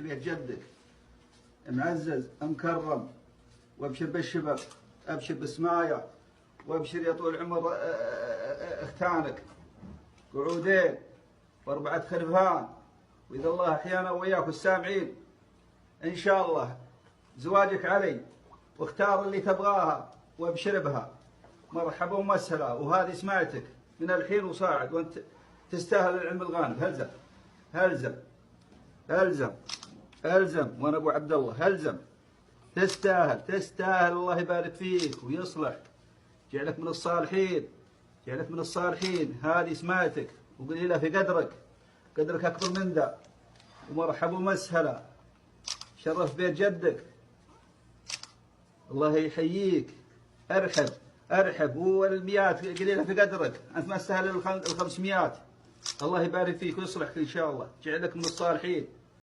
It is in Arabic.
في بيت جدك معزز مكرم، وابشر بالشباب، ابشر بالسمايه، وابشر يا طول العمر اختانك قعودين واربعه خلفان، واذا الله احيانا وياك السامعين ان شاء الله زواجك علي، واختار اللي تبغاها وابشر بها. مرحبا ومسهلا، وهذه سمعتك من الحين وصاعد، وانت تستاهل العلم الغانم. هلزم هلزم هلزم هلزم، وانا ابو عبد الله هلزم. تستاهل تستاهل، الله يبارك فيك ويصلح، جعلك من الصالحين، جعلك من الصالحين. هذه سمعتك وقليلة في قدرك، قدرك أكبر من ذا. ومرحبا ومسهلا، شرف بيت جدك، الله يحييك. ارحب ارحب، والمئات قليلة في قدرك، أنت ما تستاهل ال500. الله يبارك فيك ويصلحك إن شاء الله، جعلك من الصالحين.